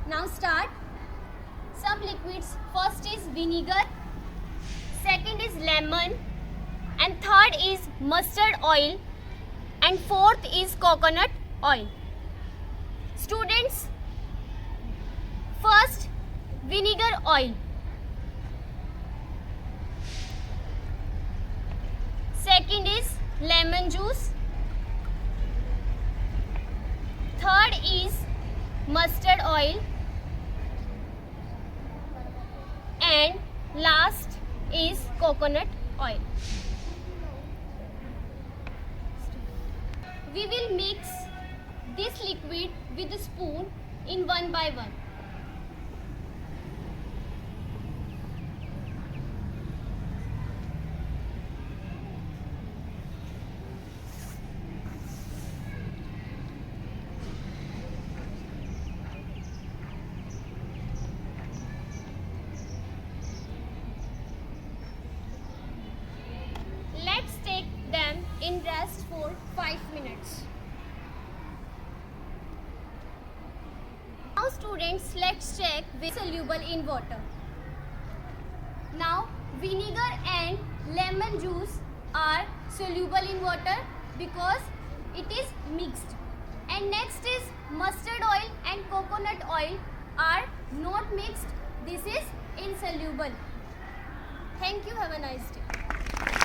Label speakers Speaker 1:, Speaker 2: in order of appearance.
Speaker 1: Now start. Some liquids. First is vinegar, second is lemon, and third is mustard oil, and fourth is coconut oil. Students, first vinegar oil, second is lemon juice, third is mustard oil, and last is coconut oil. We will mix this liquid with a spoon in one by one. Let's take them in rest for 5 minutes. Now students, let's check with soluble in water. Now vinegar and lemon juice are soluble in water because it is mixed. And next is mustard oil and coconut oil are not mixed. This is insoluble. Thank you. Have a nice day.